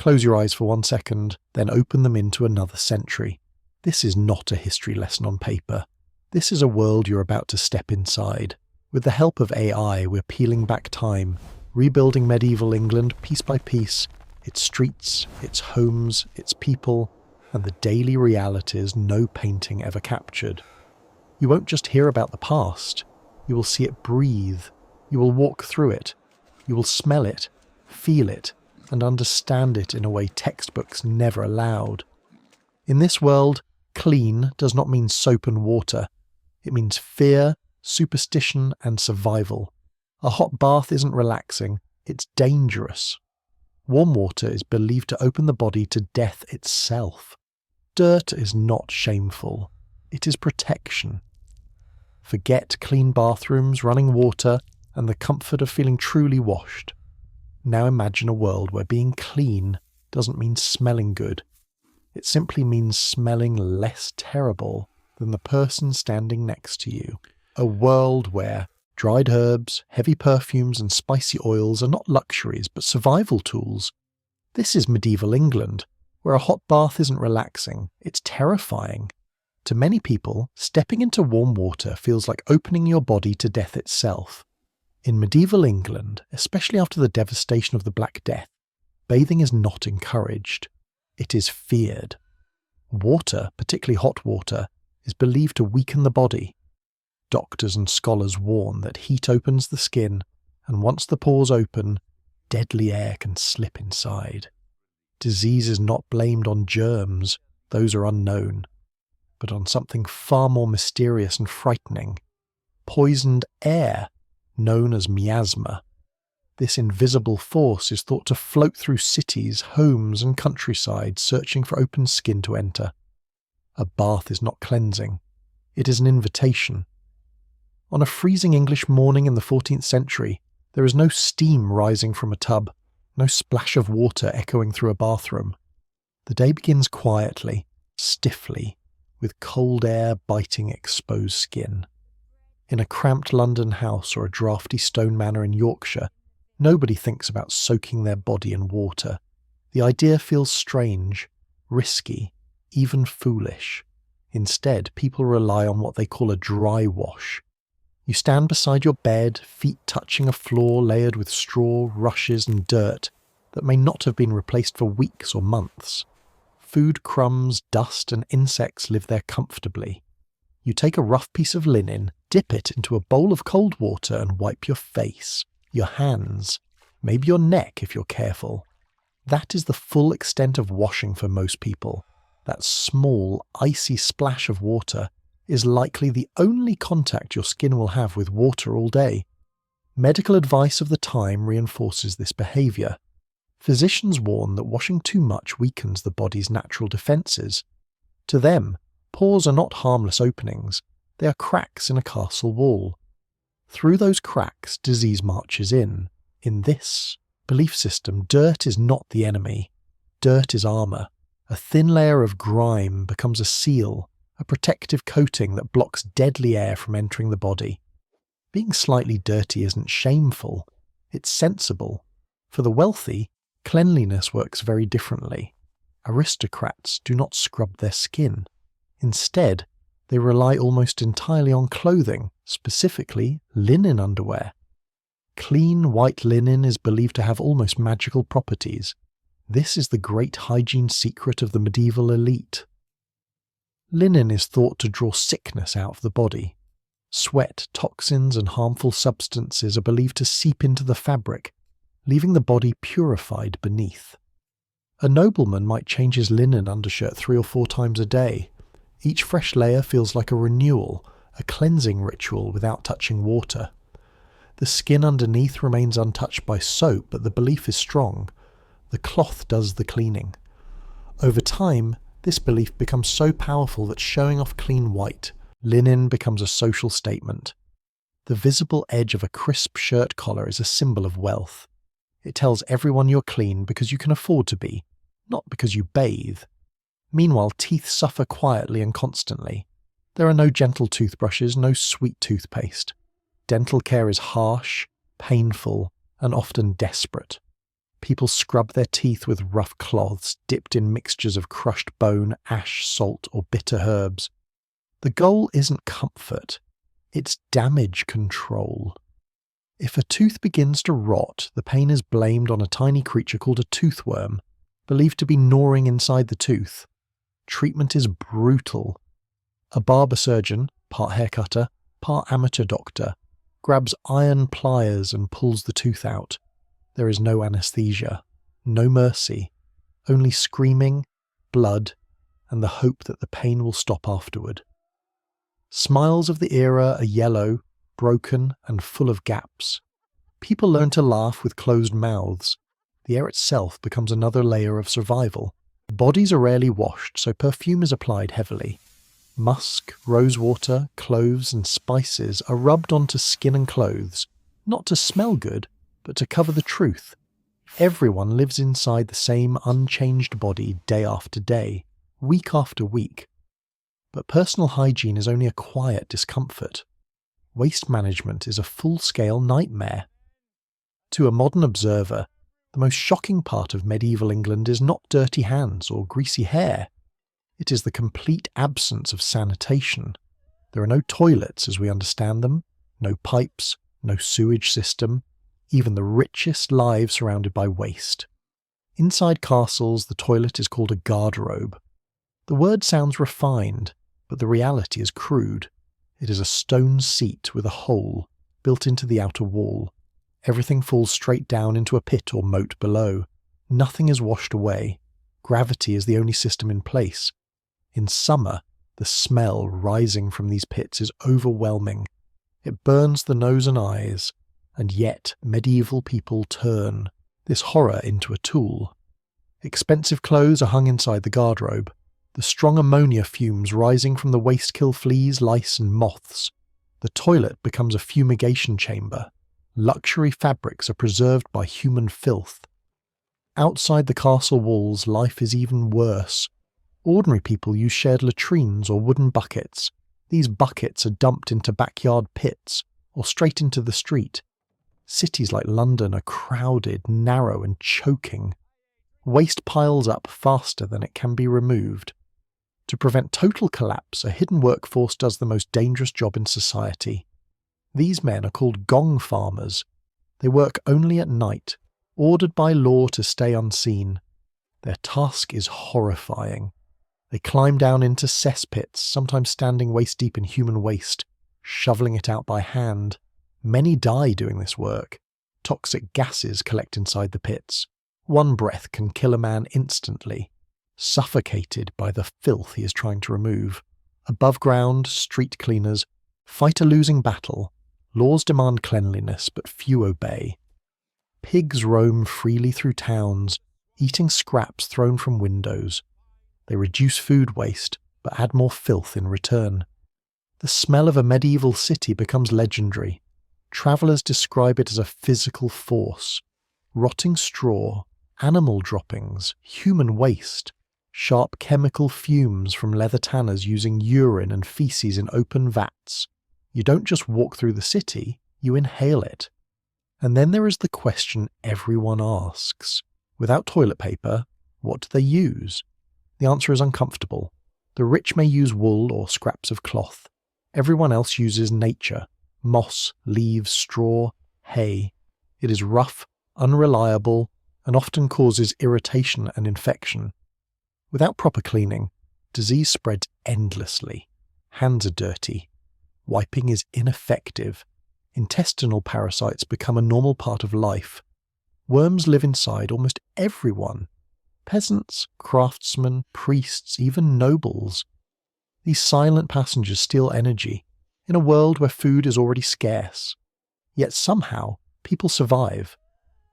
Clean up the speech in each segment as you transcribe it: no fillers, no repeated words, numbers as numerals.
Close your eyes for 1 second, then open them into another century. This is not a history lesson on paper. This is a world you're about to step inside. With the help of AI, we're peeling back time, rebuilding medieval England piece by piece, its streets, its homes, its people, and the daily realities no painting ever captured. You won't just hear about the past. You will see it breathe. You will walk through it. You will smell it, feel it, and understand it in a way textbooks never allowed. In this world, clean does not mean soap and water. It means fear, superstition, and survival. A hot bath isn't relaxing, it's dangerous. Warm water is believed to open the body to death itself. Dirt is not shameful, it is protection. Forget clean bathrooms, running water, and the comfort of feeling truly washed. Now imagine a world where being clean doesn't mean smelling good. It simply means smelling less terrible than the person standing next to you. A world where dried herbs, heavy perfumes and spicy oils are not luxuries but survival tools. This is medieval England, where a hot bath isn't relaxing, it's terrifying. To many people, stepping into warm water feels like opening your body to death itself. In medieval England, especially after the devastation of the Black Death, bathing is not encouraged. It is feared. Water, particularly hot water, is believed to weaken the body. Doctors and scholars warn that heat opens the skin, and once the pores open, deadly air can slip inside. Disease is not blamed on germs, those are unknown, but on something far more mysterious and frightening: poisoned air, known as miasma. This invisible force is thought to float through cities, homes and countryside, searching for open skin to enter. A bath is not cleansing, it is an invitation. On a freezing English morning in the 14th century, there is no steam rising from a tub, no splash of water echoing through a bathroom. The day begins quietly, stiffly, with cold air biting exposed skin. In a cramped London house or a draughty stone manor in Yorkshire, nobody thinks about soaking their body in water. The idea feels strange, risky, even foolish. Instead, people rely on what they call a dry wash. You stand beside your bed, feet touching a floor layered with straw, rushes and dirt that may not have been replaced for weeks or months. Food crumbs, dust and insects live there comfortably. You take a rough piece of linen, dip it into a bowl of cold water and wipe your face, your hands, maybe your neck if you're careful. That is the full extent of washing for most people. That small, icy splash of water is likely the only contact your skin will have with water all day. Medical advice of the time reinforces this behaviour. Physicians warn that washing too much weakens the body's natural defences. To them, pores are not harmless openings, they are cracks in a castle wall. Through those cracks, disease marches in. In this belief system, dirt is not the enemy. Dirt is armour. A thin layer of grime becomes a seal, a protective coating that blocks deadly air from entering the body. Being slightly dirty isn't shameful, it's sensible. For the wealthy, cleanliness works very differently. Aristocrats do not scrub their skin. Instead, they rely almost entirely on clothing, specifically linen underwear. Clean white linen is believed to have almost magical properties. This is the great hygiene secret of the medieval elite. Linen is thought to draw sickness out of the body. Sweat, toxins and harmful substances are believed to seep into the fabric, leaving the body purified beneath. A nobleman might change his linen undershirt 3 or 4 times a day. Each fresh layer feels like a renewal, a cleansing ritual without touching water. The skin underneath remains untouched by soap, but the belief is strong. The cloth does the cleaning. Over time, this belief becomes so powerful that showing off clean white linen becomes a social statement. The visible edge of a crisp shirt collar is a symbol of wealth. It tells everyone you're clean because you can afford to be, not because you bathe. Meanwhile, teeth suffer quietly and constantly. There are no gentle toothbrushes, no sweet toothpaste. Dental care is harsh, painful, and often desperate. People scrub their teeth with rough cloths dipped in mixtures of crushed bone, ash, salt, or bitter herbs. The goal isn't comfort, it's damage control. If a tooth begins to rot, the pain is blamed on a tiny creature called a toothworm, believed to be gnawing inside the tooth. Treatment is brutal. A barber surgeon, part haircutter, part amateur doctor, grabs iron pliers and pulls the tooth out. There is no anesthesia, no mercy, only screaming, blood, and the hope that the pain will stop afterward. Smiles of the era are yellow, broken, and full of gaps. People learn to laugh with closed mouths. The air itself becomes another layer of survival. Bodies are rarely washed, so perfume is applied heavily. Musk, rosewater, cloves, and spices are rubbed onto skin and clothes, not to smell good, but to cover the truth. Everyone lives inside the same unchanged body day after day, week after week. But personal hygiene is only a quiet discomfort. Waste management is a full-scale nightmare. To a modern observer, the most shocking part of medieval England is not dirty hands or greasy hair. It is the complete absence of sanitation. There are no toilets as we understand them, no pipes, no sewage system, even the richest lives surrounded by waste. Inside castles, the toilet is called a garderobe. The word sounds refined, but the reality is crude. It is a stone seat with a hole built into the outer wall. Everything falls straight down into a pit or moat below. Nothing is washed away. Gravity is the only system in place. In summer, the smell rising from these pits is overwhelming. It burns the nose and eyes, and yet medieval people turn this horror into a tool. Expensive clothes are hung inside the garderobe. The strong ammonia fumes rising from the waste kill fleas, lice, and moths. The toilet becomes a fumigation chamber. Luxury fabrics are preserved by human filth. Outside the castle walls, life is even worse. Ordinary people use shared latrines or wooden buckets. These buckets are dumped into backyard pits or straight into the street. Cities like London are crowded, narrow, and choking. Waste piles up faster than it can be removed. To prevent total collapse, a hidden workforce does the most dangerous job in society. These men are called gong farmers. They work only at night, ordered by law to stay unseen. Their task is horrifying. They climb down into cesspits, sometimes standing waist-deep in human waste, shoveling it out by hand. Many die doing this work. Toxic gases collect inside the pits. One breath can kill a man instantly, suffocated by the filth he is trying to remove. Above ground, street cleaners fight a losing battle. Laws demand cleanliness, but few obey. Pigs roam freely through towns, eating scraps thrown from windows. They reduce food waste, but add more filth in return. The smell of a medieval city becomes legendary. Travellers describe it as a physical force. Rotting straw, animal droppings, human waste, sharp chemical fumes from leather tanners using urine and feces in open vats. You don't just walk through the city, you inhale it. And then there is the question everyone asks. Without toilet paper, what do they use? The answer is uncomfortable. The rich may use wool or scraps of cloth. Everyone else uses nature, moss, leaves, straw, hay. It is rough, unreliable, and often causes irritation and infection. Without proper cleaning, disease spreads endlessly. Hands are dirty. Wiping is ineffective. Intestinal parasites become a normal part of life. Worms live inside almost everyone. Peasants, craftsmen, priests, even nobles. These silent passengers steal energy in a world where food is already scarce. Yet somehow, people survive.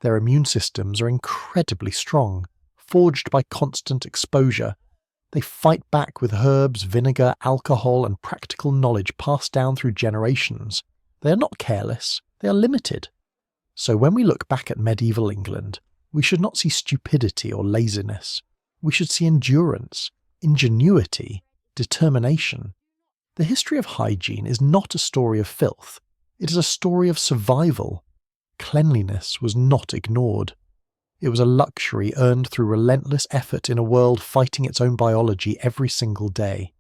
Their immune systems are incredibly strong, forged by constant exposure. They fight back with herbs, vinegar, alcohol, and practical knowledge passed down through generations. They are not careless, they are limited. So when we look back at medieval England, we should not see stupidity or laziness. We should see endurance, ingenuity, determination. The history of hygiene is not a story of filth. It is a story of survival. Cleanliness was not ignored. It was a luxury earned through relentless effort in a world fighting its own biology every single day.